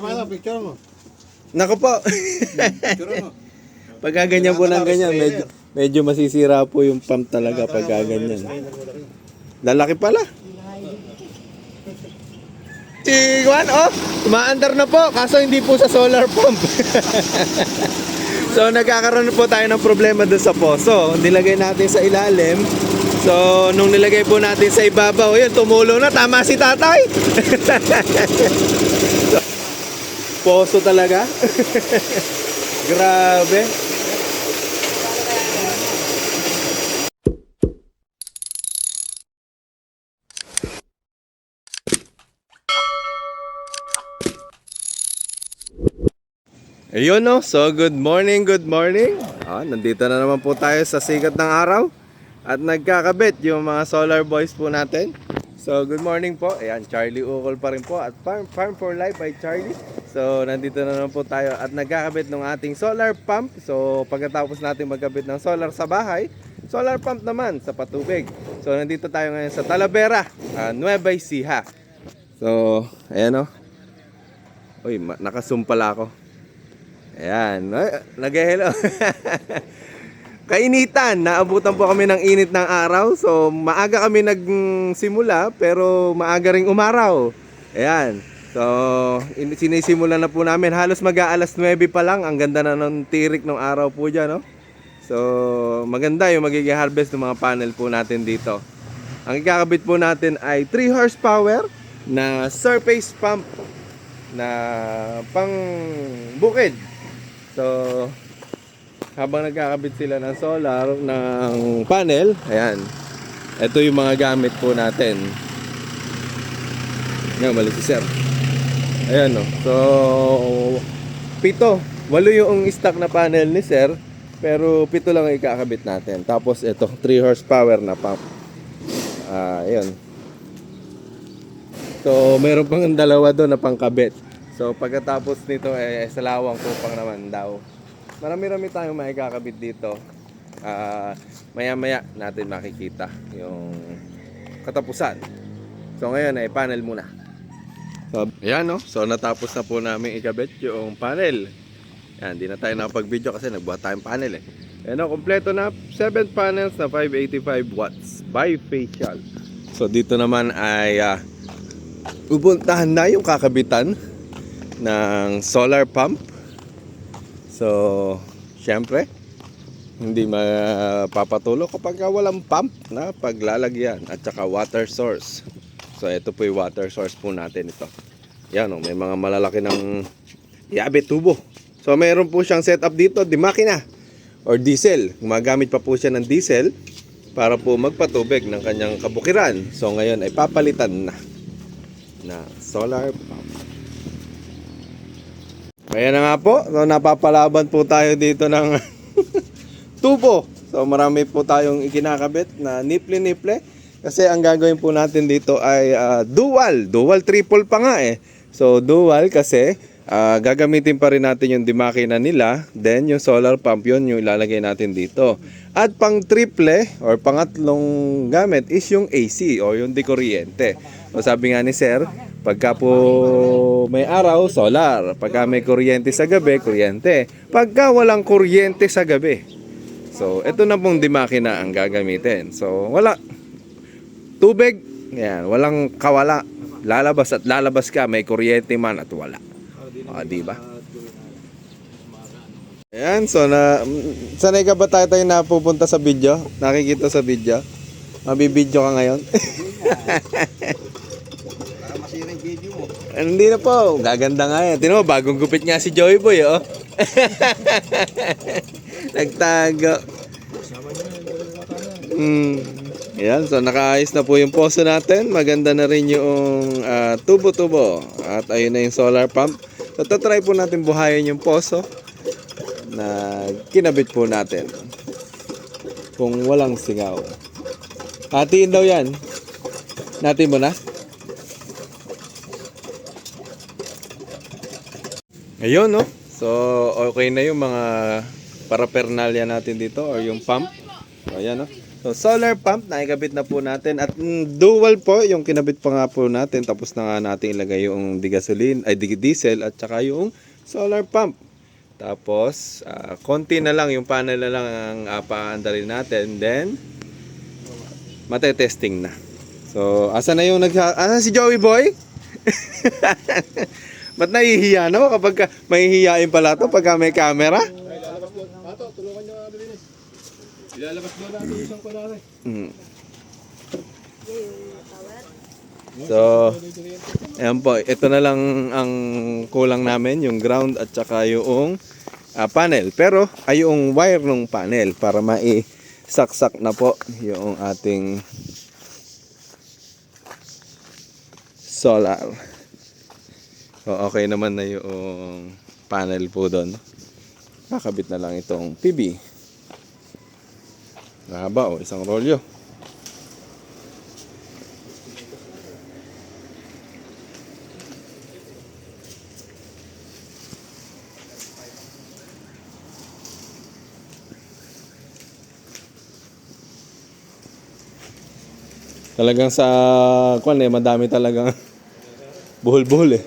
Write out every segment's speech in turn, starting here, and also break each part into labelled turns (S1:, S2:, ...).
S1: Picture mo.
S2: Nako po.
S1: Picture mo.
S2: Pagka ganyan po ng ganyan, medyo masisira po yung pump talaga pagka ganyan. Lalaki pala. Si Juan, umaandar na po, kaso hindi po sa solar pump. So nagkakaroon po tayo ng problema doon sa poso. Nilagay natin sa ilalim. So nung nilagay po natin sa ibabaw, yun, tumulo na. Tama si tatay. So, poso talaga. Grabe. Ayun no, so good morning, good morning. Nandito na naman po tayo sa sikat ng araw at nagkakabit yung mga solar boys po natin. So good morning po, ayan, Charlie Ukol pa rin po at Farm for Life by Charlie. So nandito na naman po tayo at nagkakabit ng ating solar pump. So pagkatapos natin magkabit ng solar sa bahay, solar pump naman sa patubig. So nandito tayo ngayon sa Talavera, Nueva Ecija. So ayan o. Uy, nakasum pala ako. Ayan, nag-hello. Kainitan, naabutan po kami ng init ng araw. So maaga kami nagsimula pero maaga ring umaraw. Ayan. So sinisimulan na po namin. Halos mag-aalas 9 pa lang. Ang ganda na ng tirik ng araw po dyan, no? So maganda yung magiging harvest ng mga panel po natin dito. Ang ikakabit po natin ay 3 horsepower na surface pump na pang bukid. So habang nagkakabit sila ng solar ng panel, ayan, ito yung mga gamit po natin. Yan, mali si sir. Ayan no. So 8 yung stock na panel ni sir, pero 7 lang ang ikakabit natin. Tapos ito 3 horsepower na pump. Ayan. So meron pang dalawa doon na pangkabit. So pagkatapos nito salawang kupang naman daw. Marami-rami tayong maikakabit dito. Maya-maya natin makikita yung katapusan. So ngayon ay panel muna. So ayan no. So natapos na po namin ikabit yung panel. Yan, di na tayo nakapag-video kasi nagbuhat tayong panel eh. Ayan no, kompleto na 7 panels na 585 watts bifacial. So dito naman ay pupuntahan na yung kakabitan ng solar pump. So syempre hindi mapapatuloy kapag walang pump na paglalagyan at saka water source. So ito po yung water source po natin ito. Yan may mga malalaki ng yabe tubo. So mayroon po siyang setup dito di makina or diesel. Gumagamit pa po siya ng diesel para po magpatubig ng kanyang kabukiran. So ngayon ay papalitan na solar pump. Kaya na nga po, so napapalaban po tayo dito ng tubo. So marami po tayong ikinakabit na niple-niple. Kasi ang gagawin po natin dito ay dual triple pa nga eh. So dual kasi gagamitin pa rin natin yung dimakina nila. Then yung solar pump yun yung ilalagay natin dito. At pang triple or pangatlong gamit is yung AC o yung di kuryente. So sabi nga ni sir, pagka po may araw, solar. Pagka may kuryente sa gabi, kuryente. Pagka walang kuryente sa gabi. So ito na pong dimakina ang gagamitin. So wala tubig, yan, walang kawala. Lalabas at lalabas ka, may kuryente man at wala. Di ba? Ayan, so sanay ka ba tayo napupunta sa video? Nakikita sa video? Mabibidyo ka ngayon?
S1: Para masira yung video mo.
S2: Hindi na po, gaganda nga yan. Tino mo, bagong gupit nga si Joey Boy, oh. Nagtago. Ayan, so nakaayos na po yung poso natin. Maganda na rin yung tubo-tubo. At ayun na yung solar pump. So tatry po natin buhayin yung poso na kinabit po natin kung walang singaw. Hatiin daw yan. Natin mo na. Ayun no. So okay na yung mga paraphernalia natin dito or yung pump. So ayan no. So, solar pump, nakikabit na po natin. At dual po, yung kinabit pa nga po natin. Tapos na nga natin ilagay yung diesel at saka yung solar pump. Tapos, konti na lang, yung panel na lang ang paandarin natin. Then, mate-testing na. So, asa na yung asa si Joey Boy? Ba't nahihiya na kapag mahihiyain pala to pagka may camera?
S1: Ilalabas doon. Ato, tulungan nyo nga bilinis. Ilalabas doon natin yung isang kunwari.
S2: So, ayan po. Ito na lang ang kulang namin, yung ground at saka yung panel. Pero, ay yung wire ng panel para mai-saksak na po yung ating solar. So, okay naman na yung panel po doon. Kakabit na lang itong PB. Mahaba o, isang rolyo. Talagang sa madami talagang buhol-buhol eh.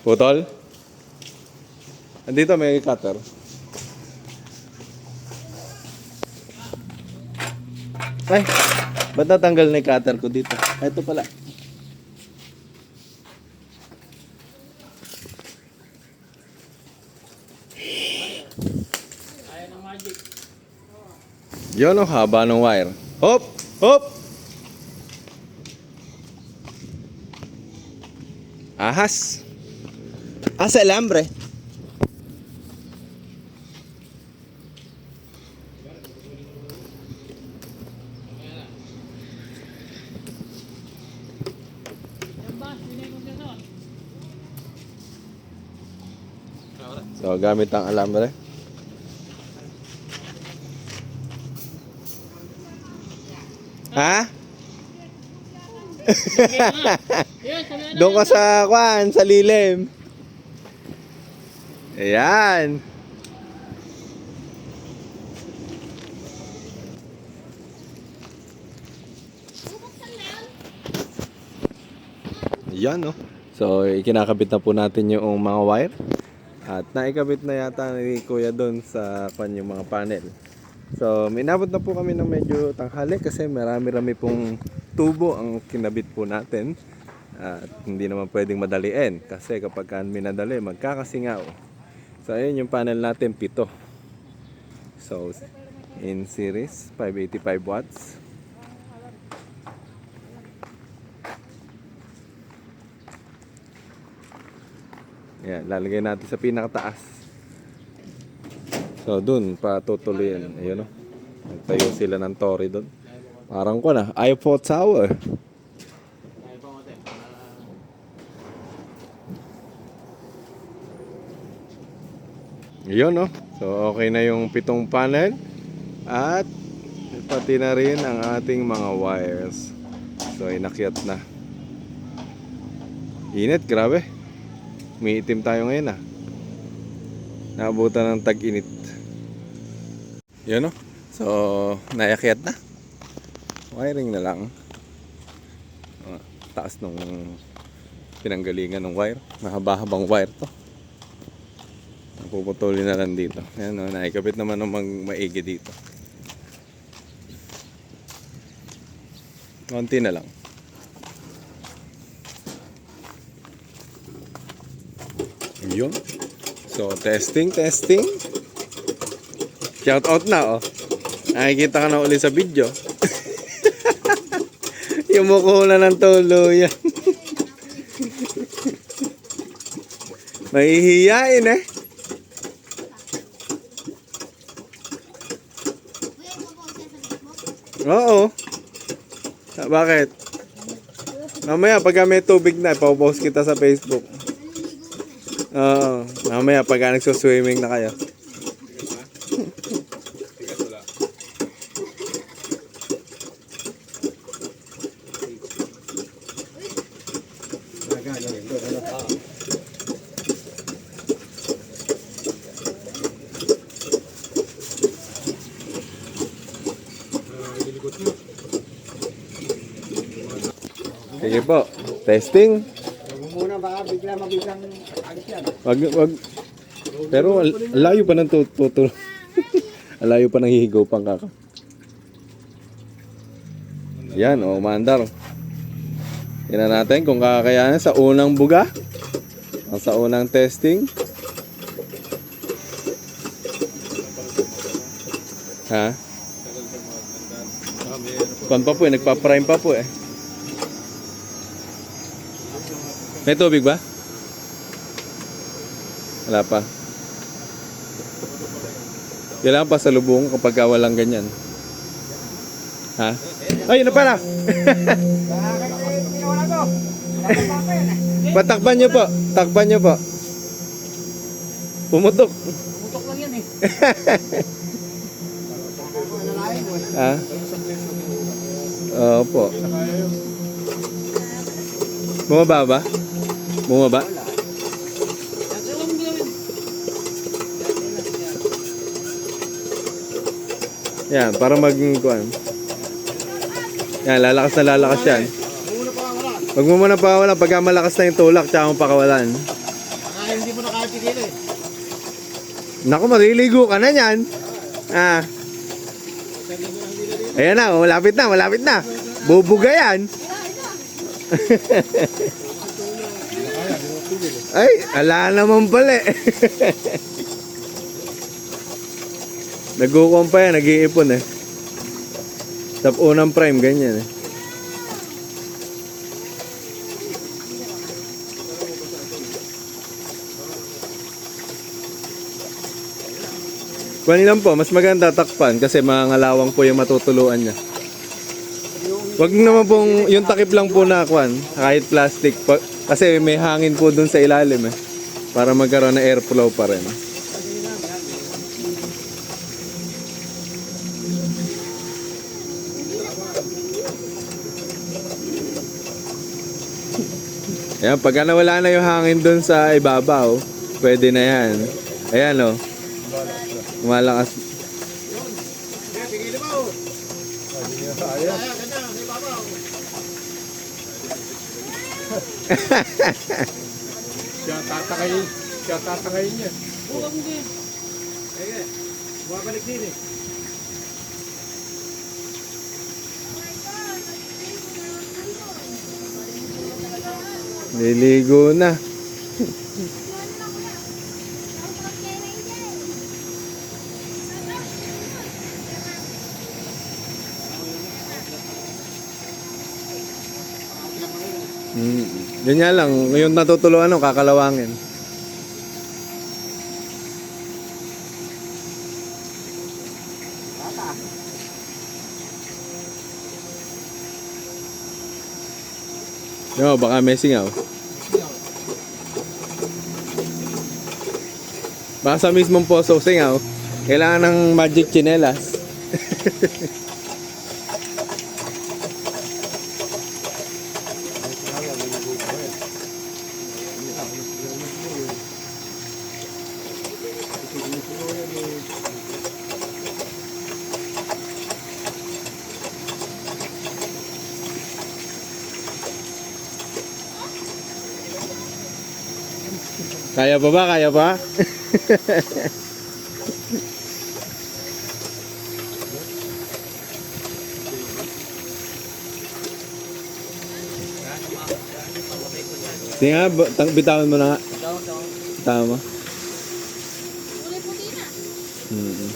S2: Putol? Andito may cutter. Ay, ba't natanggal na yung cutter ko dito? Ito pala. Yun ang haba ng wire. Hop! Hop! Ahas! Asa alambre? So, gamit ang alambre. Ha? Doon ka sa sa lilim. Ayan. Ayan, no? So, ikinakabit na po natin yung mga wire. At naikabit na yata ni Kuya doon sa yung mga panel. So, minabot na po kami ng medyo tanghali kasi marami-rami pong tubo ang kinabit po natin. At hindi naman pwedeng madaliin kasi kapag minadali, magkakasingaw. So, ayun yung panel natin, 7. So, in series, 585 watts. Ayan, lalagay natin sa pinakataas. So, dun, patutuloyin. Ayun, no? Nagtayo sila ng tori dun. Parang ko na, Eiffel Tower. Ayun, no? So, okay na yung 7 panel. At, pati na rin ang ating mga wires. So, inakyat na. Init, grabe. Umiitim tayo ngayon, ah. Naabutan ng tag-init. Yun, no? So, naakyat na. Wiring na lang. Taas nung pinanggalingan ng wire. Mahaba-habang wire to. Puputulin na lang dito. Ayan, no? Naikabit naman ng maigi dito. Konti na lang. Yun. So, testing. Shout out na, oh. Nakikita ka na uli sa video. Yung mukha na ng tulo yan. Mahihiyain eh. Oo. Bakit? Mamaya pag may tubig na, ipapost kita sa Facebook. Oo. Mamaya pag nagsuswimming na kayo. Sige po. Testing.
S3: Huwag mo muna baka bigla mabiglang agis yan.
S2: Wag. Pero al layo pa ng tutol. Al layo pa ng hihigaw pang kaka. Yan, umandar. Tingnan natin kung kakayanin sa unang buga. O sa unang testing. Ha? Kon pa po eh, nagpa-prime pa po eh. May tubig ba? Wala pa. Kailangan pa sa lubong kapag walang ganyan. Ha? Ay, yun na pala! Patakban nyo po. Takban nyo po. Pumutok.
S3: Putok lang yan eh.
S2: Ha? Opo. Bumaba ba? Bumaba? Yan, para maging kuan. Yan, lalakas na lalakas yan. Huwag mo muna pakawalan. Pagka malakas na yung tulak, tsaka mo pakawalan.
S3: Baka hindi mo na kaya pigil eh.
S2: Naku, maliligo ka na yan. Ah. Ayan na, malapit na, malapit na. Bubuga yan. Ay, ala naman pala eh. Nagkukuhan pa yan, nag-iipon eh. Sa unang prime, ganyan eh. Kunin lang po, mas maganda takpan kasi mga ngalawang po yung matutuluan niya. Wag naman pong, yung takip lang po na kwan, kahit plastic. Kasi may hangin po dun sa ilalim eh. Para magkaroon ng airflow pa rin. Ayan, pagka nawala na yung hangin dun sa ibabaw, pwede na yan. Ayan o. Malakas.
S1: Siya tatakayin niya.
S3: Buwag mo din. Bumabalik din eh.
S2: Liligo na. Yun nga lang, yung natutuluan nung kakalawangin. Yo, baka may singaw. Baka sa mismong poso singaw. Kailangan ng magic chinelas. Kaya pa ba? Kaya pa? Sige nga, bitawan mo na nga. Bitawan mo.
S4: Kulay puti na.
S2: Mm-hmm.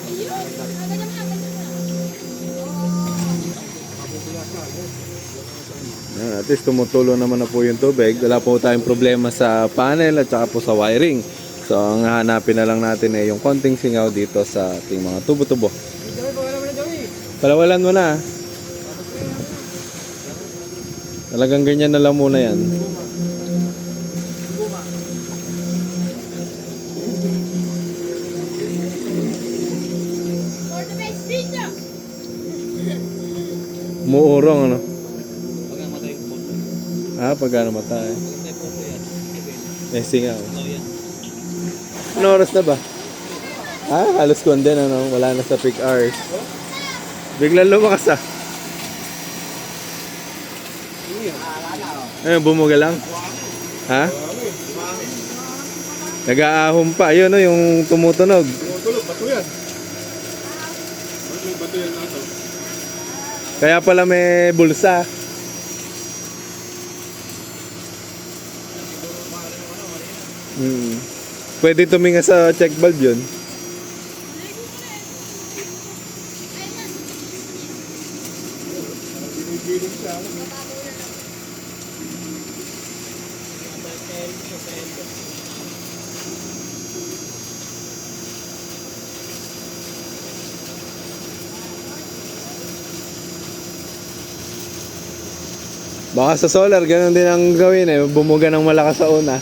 S4: Ayun. Agad naman, agad naman.
S2: Yan, at least tumutulo naman na po yung tubig. Wala po tayong problema sa panel at saka po sa wiring. So ang hahanapin na lang natin ay yung konting singaw dito sa ating mga tubo-tubo. Palawalan mo na. Talagang ganyan na lang muna yan.
S4: For the best video.
S2: Muurong ano? Pagka namatay. Eh, singaw. Ano oras na ba? Halos kuwan din, ano? Wala na sa peak hours. Biglang lumakas Bumuga lang. Ha? Nag-aahon pa. Ayun, no, yung tumutunog.
S1: Tulog, bato yan. Bato yan na ito.
S2: Kaya pala may bulsa. Pwede tuminga sa check valve yun. Baka sa solar, ganun din ang gawin eh. Bumuga ng malakas sa una.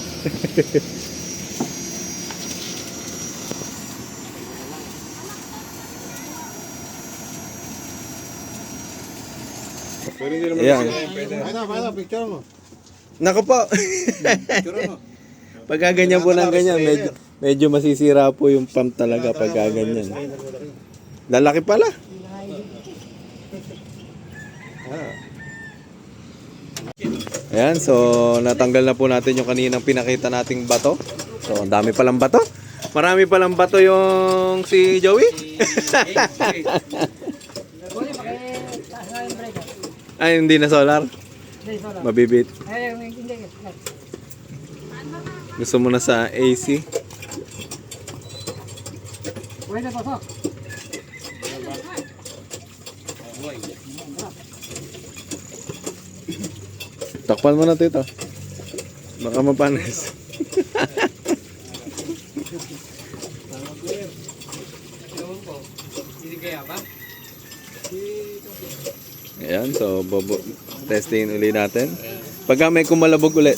S1: Pero hindi naman
S2: Ayan.
S1: pwede.
S3: Paano, picture mo.
S2: Naku po. Pagka ganyan po ng ganyan, medyo masisira po yung pump talaga pagka ganyan. Lalaki pala. Ayan, so natanggal na po natin yung kaninang pinakita nating bato. So, ang dami palang bato. Marami palang bato yung si Joey. Ay, hindi na solar. Mabibit. Gusto mo na sa AC? Takpan mo na ito. Baka mapanis. Ayan, so testing ulit natin. Pagka may kumalabog ulit.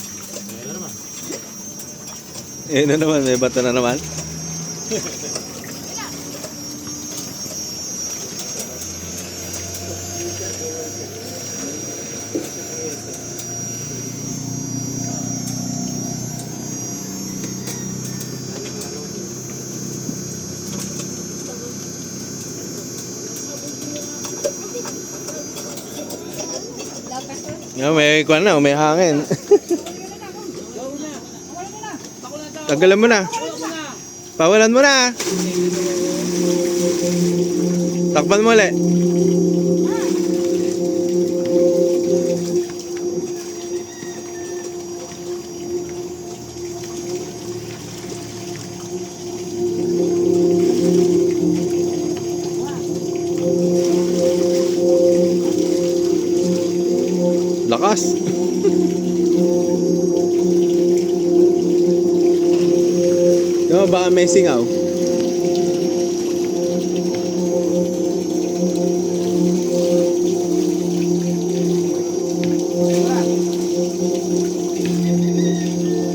S2: Ayan na naman, may bato na naman. May kuwan na, may hangin. Tagalan mo na. Pawalan mo na. Takpan mo ulit. Lakas. Yo, baka may singaw.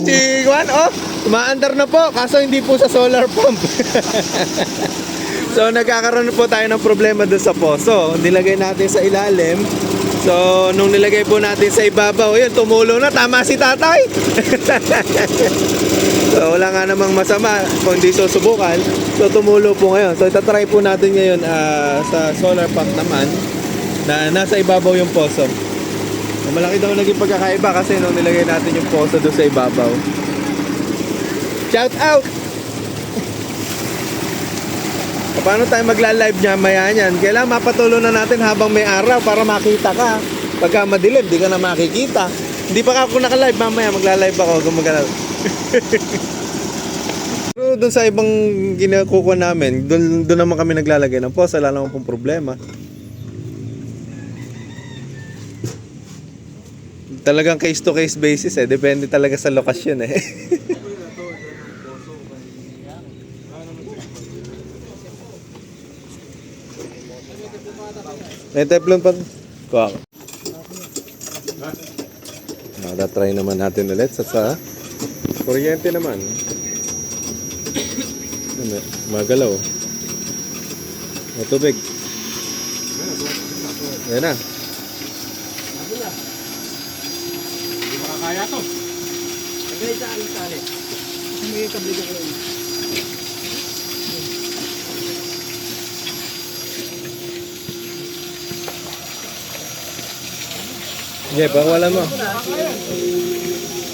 S2: Tigwan, oh, umaandar na po, kaso hindi po sa solar pump. So nagkakaroon po tayo ng problema doon sa poso. Nilagay natin sa ilalim. So nung nilagay po natin sa ibabaw, yun, tumulo na, tama si tatay. So wala nga namang masama kung hindi susubukan. So tumulo po ngayon. So itatry po natin ngayon sa solar pump naman na nasa ibabaw yung poso. So, malaki daw naging pagkakaiba kasi nung nilagay natin yung poso doon sa ibabaw. Shout out! Paano tayo magla-live niya maya niyan? Kailangan mapatuloy na natin habang may araw para makita ka. Pagka madilim, di ka na makikita. Hindi pa ako naka-live, mamaya magla-live ako. Gumagalaw. Pero doon sa ibang ginakukuha namin, doon naman kami naglalagay ng post. Wala naman pong problema. Talagang case to case basis eh. Depende talaga sa lokasyon eh. May teflon pa. Kuha ko. Try naman natin ulit sa kuryente naman. Magalaw. May tubig. Ayan na.
S1: Hindi makakaya to.
S3: Lagay sa alisali. May kabligan ko lang.
S2: Sige, pakawalan mo.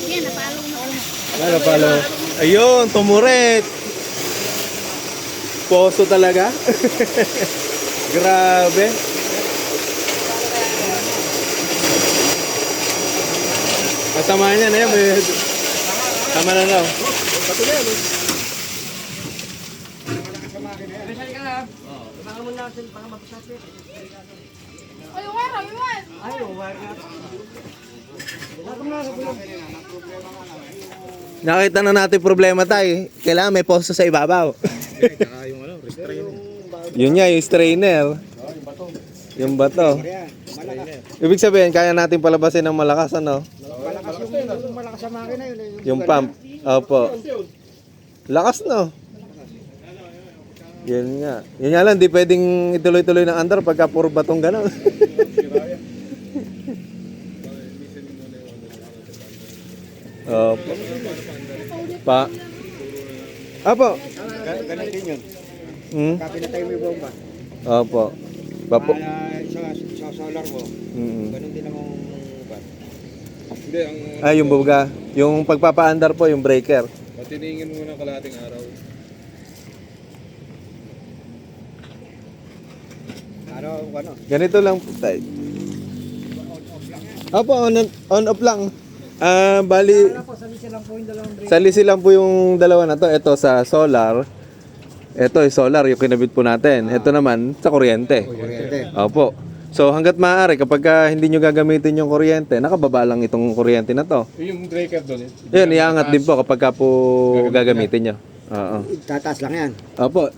S4: Yan, napalo na ulo.
S2: Ano palo? Ayun, tumuret. Poso talaga. Grabe. Kasama niya na yan. Tama na daw.
S4: Ay, yung wire, yung wire.
S2: Nakita na natin problema tayo. Kailangan may posto sa ibabaw. Yun nga, yung strainer. Yung bato. Ibig sabihin, kaya natin palabasin ng malakas, ano?
S3: Malakas yung malakas sa makina yun.
S2: Yung pump. Opo. Lakas, no? Yun nga. Yun nga lang, di pwedeng ituloy-tuloy ng andar pagka puro batong gano'n. Opo. Pa. Opo.
S3: Ganun din yun.
S2: Hmm?
S3: Kapinatay mo yung bomba.
S2: Opo. Papo.
S3: Sa solar mo,
S2: Mm.
S3: ganun din ang ban.
S1: Hindi, ang
S2: Ah, yung buga. Yung pagpapaandar po, yung breaker.
S1: patiningin mo ng kalating araw.
S3: Ano?
S2: Ganito lang po tayo. Opo, on off lang. Bali,
S3: Po, salisi lang po yung dalawang break.
S2: salisi lang po yung dalawa na to. Ito sa solar. Ito yung solar, yung kinabit po natin. Ito naman sa kuryente.
S3: Kuryente.
S2: Opo. So hanggat maaari, kapag hindi nyo gagamitin yung kuryente, nakababa lang itong kuryente na to.
S1: Yung breaker doon.
S2: Yun, iangat din po kapag po gagamitin nyo. Oo.
S3: Tataas lang yan.
S2: Opo.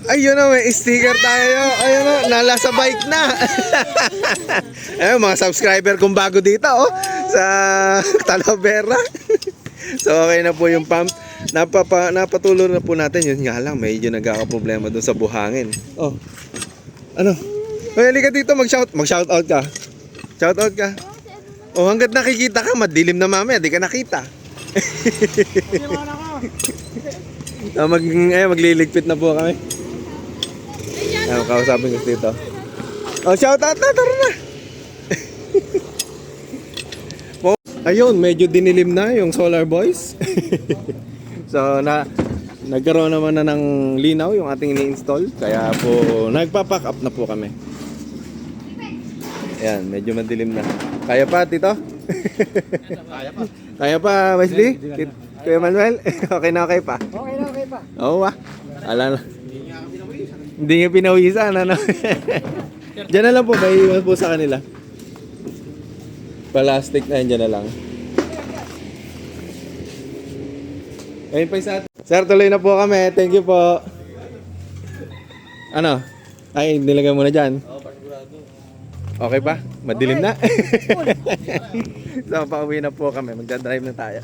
S2: Ayun na, may sticker tayo. Ayun na, nala sa bike na. Ayun, mga subscriber kong bago dito, oh. Sa Talavera. So, okay na po yung pump. Napatuloy na po natin. Yun nga lang, medyo nagkakaproblema doon sa buhangin. Oh. Ano? Hoy, halika dito, mag-shout out ka. Shout out ka. Oh, hanggat nakikita ka, madilim na mamaya, di ka nakita. Magliligpit na po kami. Kausapin ko dito. Oh, shout out na, tara na. Ayun, medyo dinilim na yung Solar Boys. So, nagkaroon naman na ng linaw yung ating ini-install. Kaya po, nagpa-pack up na po kami. Ayan, medyo madilim na. Kaya pa, Tito? Kaya pa, Wesley? Kuya Manuel? Okay na okay pa?
S3: Okay pa.
S2: Oo ba? Ala na. Hindi nga pinawisan, ano? Diyan na lang po, may iwan po sa kanila. Plastic na yun, dyan na lang. Ayun pa isa. Sir, tuloy na po kami. Thank you po. Ano? Ay, nilagay mo na dyan. Okay pa? Madilim na? So, pauwi na po kami. Magdadrive na tayo.